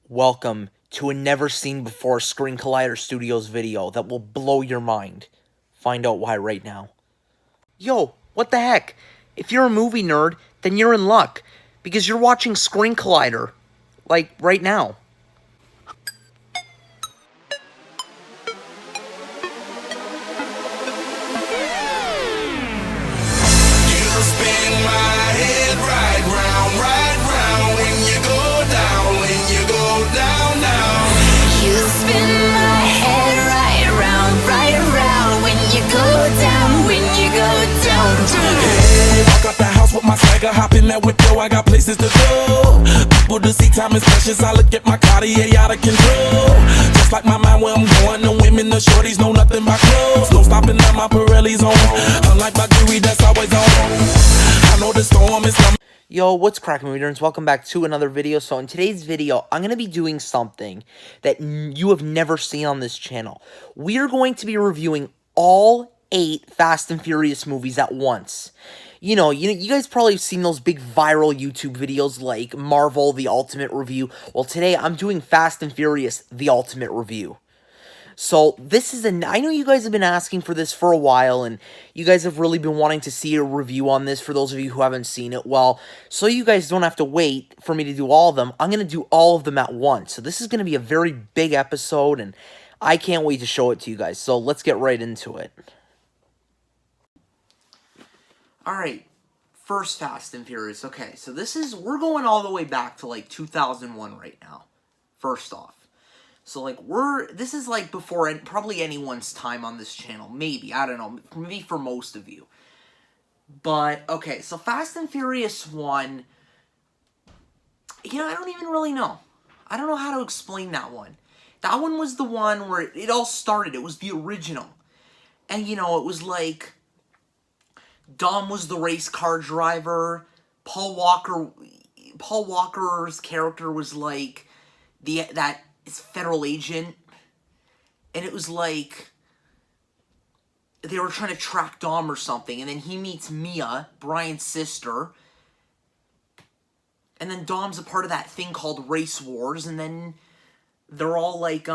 Welcome to a never-seen-before Screen Collider Studios video that will blow your mind. Find out why right now. Yo, what the heck? If you're a movie nerd, then you're in luck, because you're watching Screen Collider, like, right now. Got the house with my Saga, hop in that window, I got places to go. People to see, time is precious, I look at my Cartier out of control. Just like my mind where I'm going, the women, the shorties know nothing but clothes. No stopping at my Pirelli's on, unlike my jewelry that's always on. I know the storm is coming. Yo, what's cracking, movie nerds? Welcome back to another video. So in today's video, I'm going to be doing something that you have never seen on this channel. We are going to be reviewing all 8 Fast and Furious movies at once. You guys probably have seen those big viral YouTube videos like Marvel, The Ultimate Review. Well, today I'm doing Fast and Furious, The Ultimate Review. So, I know you guys have been asking for this for a while, and you guys have really been wanting to see a review on this for those of you who haven't seen it. Well, so you guys don't have to wait for me to do all of them, I'm going to do all of them at once. So this is going to be a very big episode, and I can't wait to show it to you guys. So let's get right into it. Alright, first Fast and Furious. Okay, so we're going all the way back to, like, 2001 right now, first off. So, like, this is, like, before probably anyone's time on this channel. Maybe, I don't know, maybe for most of you. But, okay, so Fast and Furious 1, I don't even really know. I don't know how to explain that one. That one was the one where it all started. It was the original. And, it was, like, Dom was the race car driver. Paul Walker's character was like that federal agent, and it was like they were trying to track Dom or something, and then he meets Mia, Brian's sister, and then Dom's a part of that thing called Race Wars, and then they're all like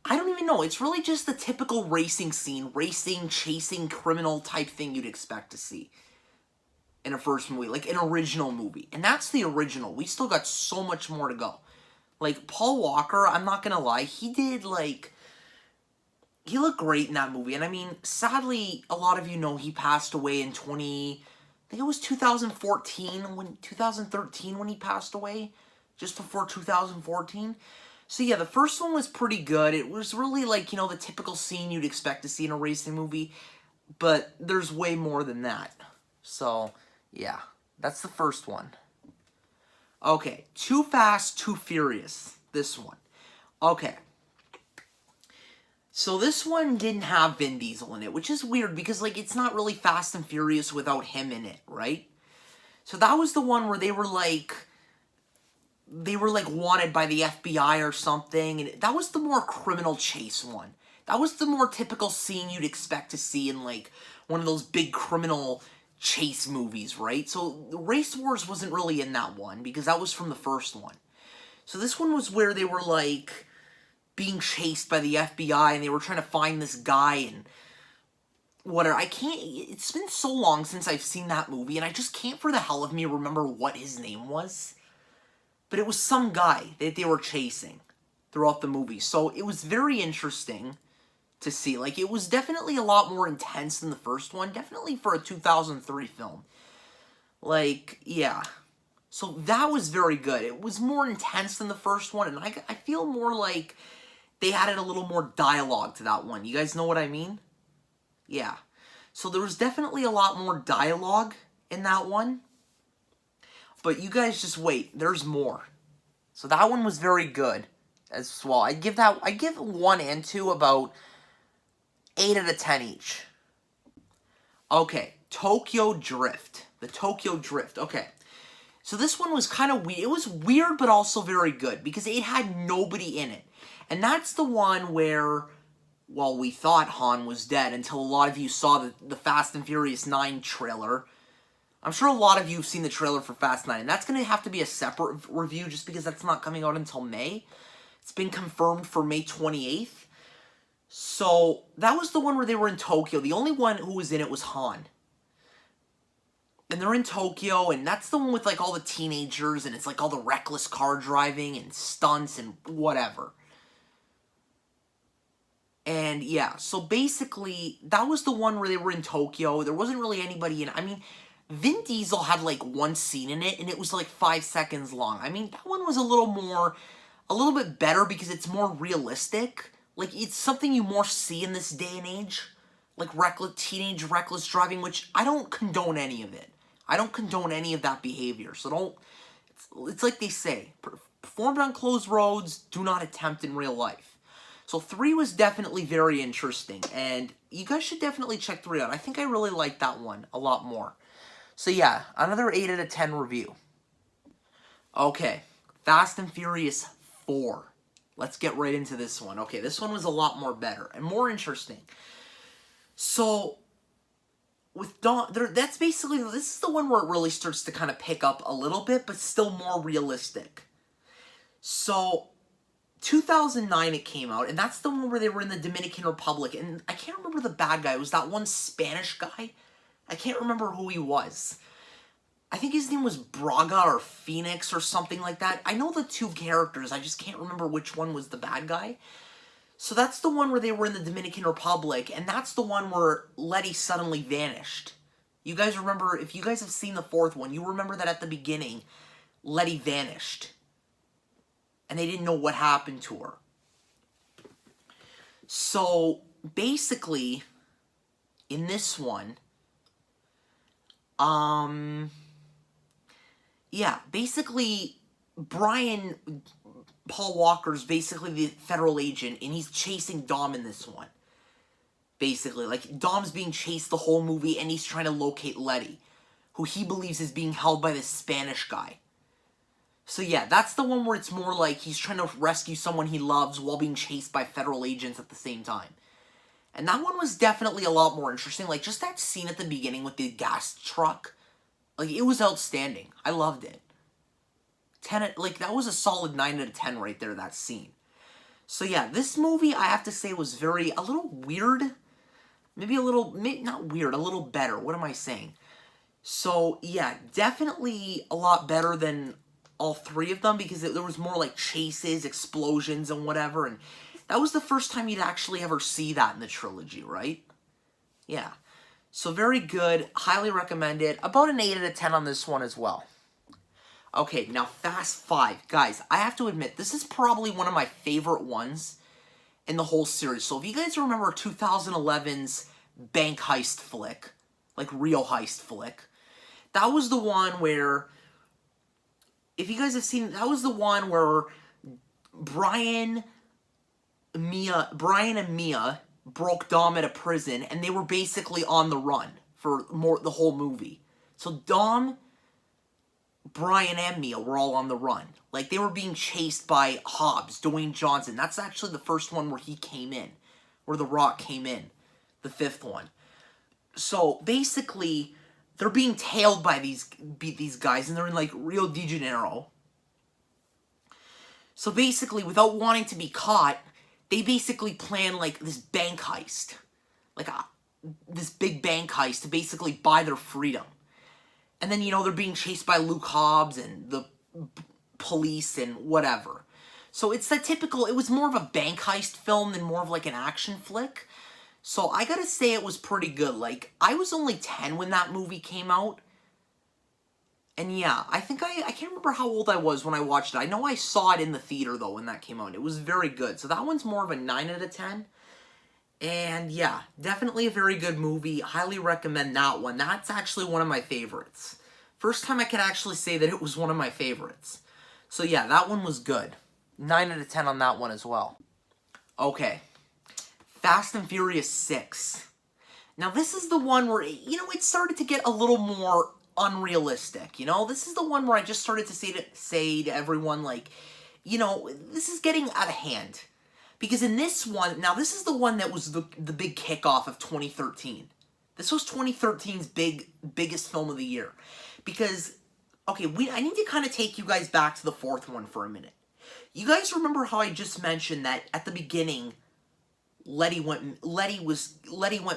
I don't even know. It's really just the typical racing scene. Racing, chasing, criminal type thing you'd expect to see in a first movie. Like an original movie. And that's the original. We still got so much more to go. Like, Paul Walker, I'm not gonna lie, he looked great in that movie. And I mean, sadly, a lot of you know he passed away in I think it was 2013 when he passed away. Just before 2014. So yeah, the first one was pretty good. It was really like, the typical scene you'd expect to see in a racing movie. But there's way more than that. So, yeah. That's the first one. Okay. Too Fast, Too Furious. This one. Okay. So this one didn't have Vin Diesel in it, which is weird because, like, it's not really Fast and Furious without him in it, right? So that was the one where they were like wanted by the FBI or something, and that was the more criminal chase one. That was the more typical scene you'd expect to see in, like, one of those big criminal chase movies, right? So Race Wars wasn't really in that one, because that was from the first one. So this one was where they were, like, being chased by the FBI, and they were trying to find this guy, and whatever. It's been so long since I've seen that movie, and I just can't for the hell of me remember what his name was. But it was some guy that they were chasing throughout the movie. So it was very interesting to see. Like, it was definitely a lot more intense than the first one. Definitely for a 2003 film. Like, yeah. So that was very good. It was more intense than the first one. And I feel more like they added a little more dialogue to that one. You guys know what I mean? Yeah. So there was definitely a lot more dialogue in that one. But you guys just wait. There's more. So that one was very good as well. I give 1 and 2 about 8 out of 10 each. Okay, Tokyo Drift. The Tokyo Drift. Okay. So this one was kind of weird. It was weird, but also very good because it had nobody in it. And that's the one where, well, we thought Han was dead until a lot of you saw the Fast and Furious 9 trailer. I'm sure a lot of you have seen the trailer for Fast 9, and that's going to have to be a separate review just because that's not coming out until May. It's been confirmed for May 28th. So, that was the one where they were in Tokyo. The only one who was in it was Han. And they're in Tokyo, and that's the one with, like, all the teenagers, and it's, like, all the reckless car driving and stunts and whatever. And, yeah, so basically, that was the one where they were in Tokyo. There wasn't really anybody in it. I mean, Vin Diesel had, like, one scene in it, and it was, like, 5 seconds long. I mean, that one was a little bit better because it's more realistic. Like, it's something you more see in this day and age. Like, teenage reckless driving, which I don't condone any of it. I don't condone any of that behavior. So don't, it's like they say, performed on closed roads, do not attempt in real life. So 3 was definitely very interesting, and you guys should definitely check 3 out. I think I really liked that one a lot more. So yeah, another 8 out of 10 review. Okay, Fast and Furious 4. Let's get right into this one. Okay, this one was a lot more better and more interesting. So, with Dom, that's basically, this is the one where it really starts to kind of pick up a little bit, but still more realistic. So, 2009 it came out, and that's the one where they were in the Dominican Republic, and I can't remember the bad guy. It was that one Spanish guy. I can't remember who he was. I think his name was Braga or Phoenix or something like that. I know the 2 characters, I just can't remember which one was the bad guy. So that's the one where they were in the Dominican Republic, and that's the one where Letty suddenly vanished. You guys remember, if you guys have seen the 4th one, you remember that at the beginning, Letty vanished. And they didn't know what happened to her. So, basically, in this one, yeah, basically, Paul Walker's basically the federal agent, and he's chasing Dom in this one. Basically, like, Dom's being chased the whole movie, and he's trying to locate Letty, who he believes is being held by this Spanish guy. So yeah, that's the one where it's more like he's trying to rescue someone he loves while being chased by federal agents at the same time. And that one was definitely a lot more interesting. Like, just that scene at the beginning with the gas truck, like, it was outstanding. I loved it. That was a solid 9 out of 10 right there, that scene. So yeah, this movie, I have to say, was a little weird. Maybe not weird, a little better. What am I saying? So yeah, definitely a lot better than all 3 of them, because there was more like chases, explosions, and whatever, and that was the first time you'd actually ever see that in the trilogy, right? Yeah. So very good, highly recommend it. About an 8 out of 10 on this one as well. Okay, now Fast 5. Guys, I have to admit, this is probably one of my favorite ones in the whole series. So if you guys remember 2011's bank heist flick, like real heist flick, that was the one where, if you guys have seen, that was the one where Brian and Mia broke Dom at a prison, and they were basically on the run for the whole movie. So Dom, Brian, and Mia were all on the run. Like, they were being chased by Hobbs, Dwayne Johnson. That's actually the first one where he came in, where The Rock came in, the 5th one. So, basically, they're being tailed by these guys, and they're in, like, Rio de Janeiro. So, basically, without wanting to be caught, they basically plan, like, this bank heist. Like, this big bank heist to basically buy their freedom. And then, they're being chased by Luke Hobbs and the police and whatever. So it's that typical, it was more of a bank heist film than more of like an action flick. So I gotta say it was pretty good. Like, I was only 10 when that movie came out. And yeah, I think I can't remember how old I was when I watched it. I know I saw it in the theater though when that came out. It was very good. So that one's more of a 9 out of 10. And yeah, definitely a very good movie. Highly recommend that one. That's actually one of my favorites. First time I could actually say that it was one of my favorites. So yeah, that one was good. 9 out of 10 on that one as well. Okay. Fast and Furious 6. Now this is the one where, it started to get a little more unrealistic, This is the one where I just started to say to everyone, like, this is getting out of hand. Because in this one, now this is the one that was the big kickoff of 2013. This was 2013's biggest film of the year. Because, okay, I need to kind of take you guys back to the fourth one for a minute. You guys remember how I just mentioned that at the beginning, Letty went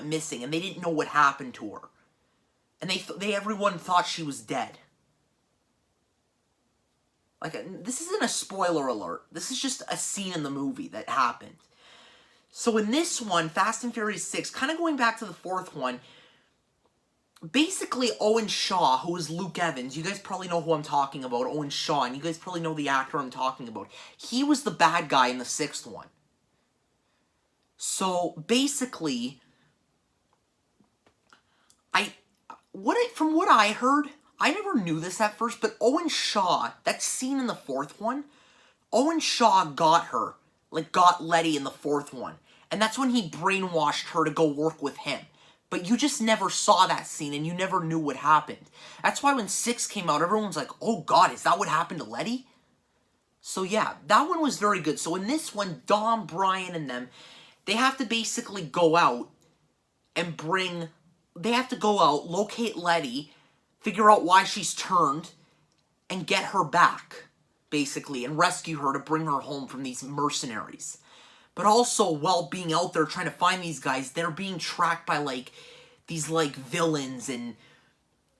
missing, and they didn't know what happened to her, and everyone thought she was dead. Like, this isn't a spoiler alert. This is just a scene in the movie that happened. So in this one, Fast and Furious 6, kind of going back to the fourth one, basically Owen Shaw, who is Luke Evans, you guys probably know who I'm talking about, Owen Shaw, and you guys probably know the actor I'm talking about. He was the bad guy in the sixth one. So basically, from what I heard, I never knew this at first, but Owen Shaw, that scene in the fourth one, Owen Shaw got Letty in the fourth one. And that's when he brainwashed her to go work with him. But you just never saw that scene, and you never knew what happened. That's why when 6 came out, everyone's like, oh god, is that what happened to Letty? So yeah, that one was very good. So in this one, Dom, Brian, and them, they have to basically go out and locate Letty, figure out why she's turned, and get her back, basically, and rescue her to bring her home from these mercenaries. But also, while being out there trying to find these guys, they're being tracked by, these, villains and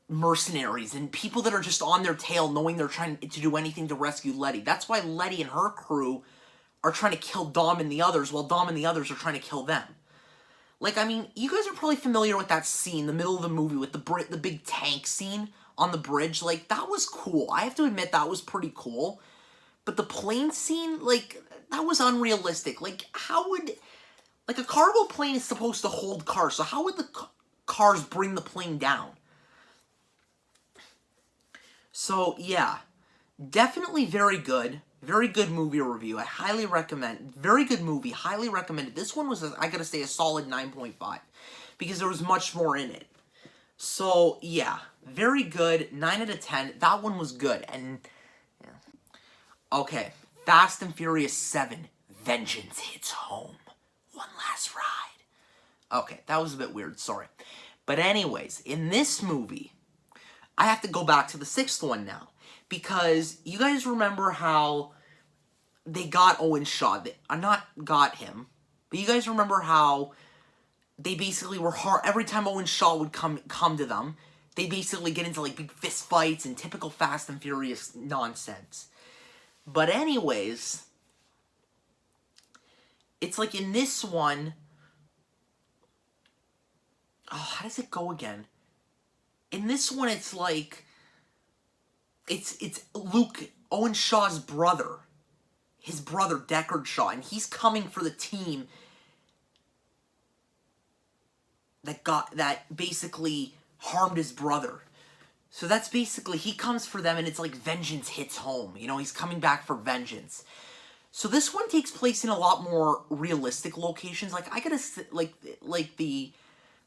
mercenaries and people that are just on their tail knowing they're trying to do anything to rescue Letty. That's why Letty and her crew are trying to kill Dom and the others, while Dom and the others are trying to kill them. You guys are probably familiar with that scene, the middle of the movie, with the big tank scene on the bridge. That was cool. I have to admit, that was pretty cool. But the plane scene, that was unrealistic. How would... a cargo plane is supposed to hold cars, so how would the cars bring the plane down? So, yeah. Definitely very good. Very good movie review. I highly recommend. Very good movie. Highly recommended. This one was, I gotta say, a solid 9.5. Because there was much more in it. So, yeah. Very good. 9 out of 10. That one was good. And, yeah. Okay. Fast and Furious 7. Vengeance hits home. One last ride. Okay. That was a bit weird. Sorry. But anyways, in this movie, I have to go back to the sixth one now. Because you guys remember how they got Owen Shaw. Not got him. But you guys remember how they basically were hard. Every time Owen Shaw would come to them, they basically get into big fist fights and typical Fast and Furious nonsense. But anyways, it's in this one... Oh, how does it go again? In this one, it's It's Luke, Owen Shaw's brother. His brother, Deckard Shaw. And he's coming for the team that basically harmed his brother. So that's basically, he comes for them, and it's vengeance hits home. He's coming back for vengeance. So this one takes place in a lot more realistic locations. I gotta, the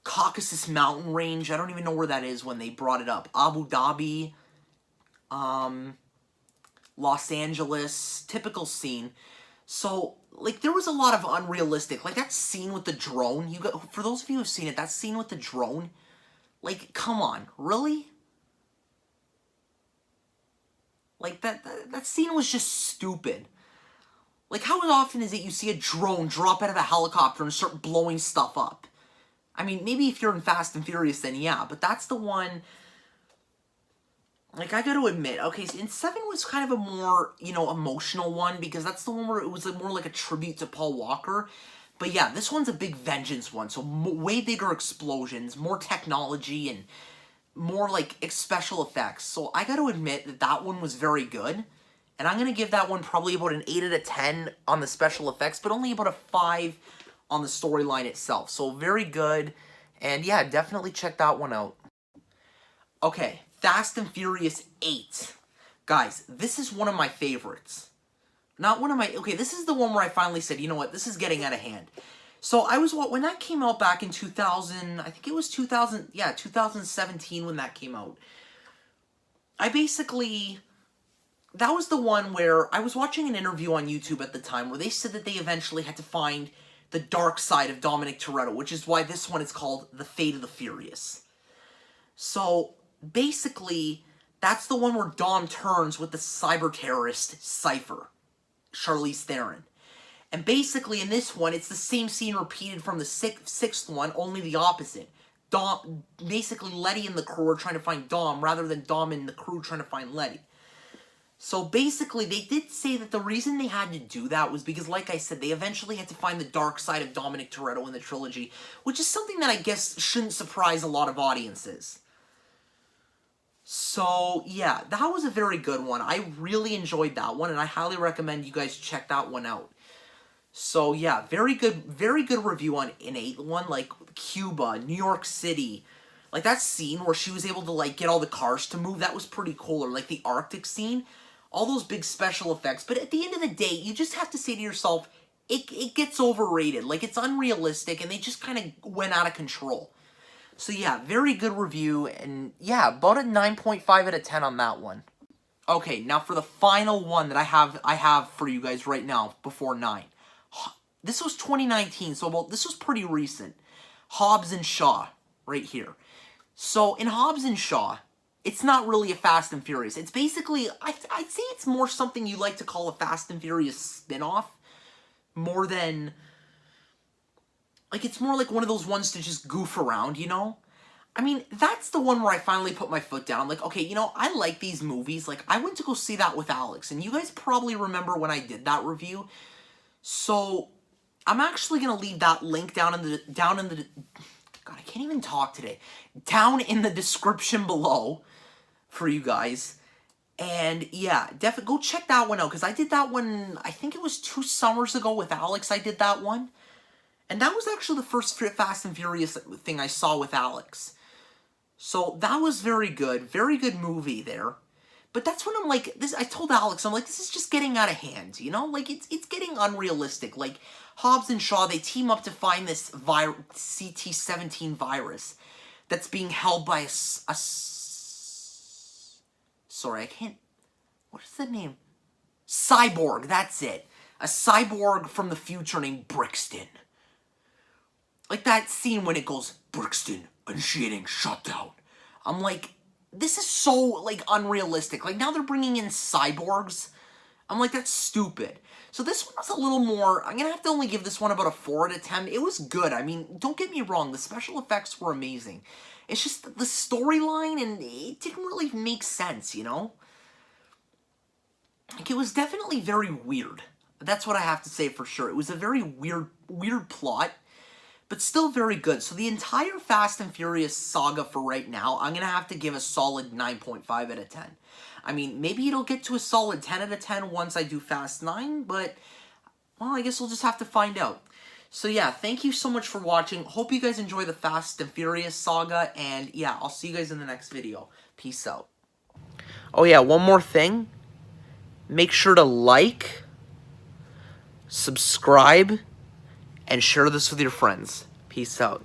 Caucasus Mountain Range. I don't even know where that is when they brought it up. Abu Dhabi. Los Angeles, typical scene. So, there was a lot of unrealistic, that scene with the drone, for those of you who've seen it, that scene with the drone, come on, really? That scene was just stupid. How often is it you see a drone drop out of a helicopter and start blowing stuff up? I mean, maybe if you're in Fast and Furious, then yeah, but that's the one... I gotta admit, okay, and 7 was kind of a more, emotional one, because that's the one where it was more like a tribute to Paul Walker. But yeah, this one's a big vengeance one, so way bigger explosions, more technology, and more, special effects. So I gotta admit that one was very good, and I'm gonna give that one probably about an 8 out of 10 on the special effects, but only about a 5 on the storyline itself. So very good, and yeah, definitely check that one out. Okay. Fast and Furious 8. Guys, this is one of my favorites. Not one of my... Okay, this is the one where I finally said, you know what, this is getting out of hand. So, when that came out back in 2000... I think it was 2017 when that came out. I basically... That was the one where... I was watching an interview on YouTube at the time where they said that they eventually had to find the dark side of Dominic Toretto, which is why this one is called The Fate of the Furious. So... Basically, That's the one where Dom turns with the cyber terrorist Cypher, Charlize Theron. And basically in this one, it's the same scene repeated from the sixth one, only the opposite. Dom, basically Letty and the crew are trying to find Dom, rather than Dom and the crew trying to find Letty. So basically, they did say that the reason they had to do that was because, like I said, they eventually had to find the dark side of Dominic Toretto in the trilogy, which is something that I guess shouldn't surprise a lot of audiences. So, yeah, that was a very good one. I really enjoyed that one, and I highly recommend you guys check that one out. So, yeah, very good review on Innate one, like Cuba, New York City. Like, that scene where she was able to, like, get all the cars to move, that was pretty cool. Or, like, the Arctic scene. All those big special effects. But at the end of the day, you just have to say to yourself, it gets overrated. Like, it's unrealistic, and they just kind of went out of control. So, yeah, very good review. And, yeah, about a 9.5 out of 10 on that one. Okay, now for the final one that I have for you guys right now, before 9. This was 2019, so this was pretty recent. Hobbs and Shaw, right here. So, in Hobbs and Shaw, it's not really a Fast and Furious. It's basically, I'd say it's more something you like to call a Fast and Furious spin-off. More than, like, it's more like one of those ones to just goof around, you know? I mean, that's the one where I finally put my foot down. I'm like, okay, you know, I like these movies. Like, I went to go see that with Alex, and you guys probably remember when I did that review. So, I'm actually going to leave that link down in the, God, I can't even talk today. Down in the description below for you guys. And yeah, definitely go check that one out, because I did that one, I think it was 2 summers ago with Alex I did that one. And that was actually the first Fast and Furious thing I saw with Alex. So that was very good movie there. But that's when I'm like, I told Alex, I'm like, this is just getting out of hand, you know? Like, it's getting unrealistic. Like, Hobbs and Shaw, they team up to find this CT-17 virus that's being held by sorry, I can't, what is the name? Cyborg, that's it. A cyborg from the future named Brixton. Like that scene when it goes, Brixton, initiating shutdown. I'm like, this is so, like, unrealistic. Like, now they're bringing in cyborgs. I'm like, that's stupid. So this one was a little more, I'm gonna have to only give this one about a 4 out of 10. It was good. I mean, don't get me wrong, the special effects were amazing. It's just the storyline, and it didn't really make sense, you know? Like, it was definitely very weird. That's what I have to say for sure. It was a very weird plot, but still very good. So the entire Fast and Furious saga for right now, I'm going to have to give a solid 9.5 out of 10. I mean, maybe it'll get to a solid 10 out of 10 once I do Fast 9, but, well, I guess we'll just have to find out. So yeah, thank you so much for watching. Hope you guys enjoy the Fast and Furious saga, and yeah, I'll see you guys in the next video. Peace out. Oh yeah, one more thing. Make sure to like, subscribe, and share this with your friends. Peace out.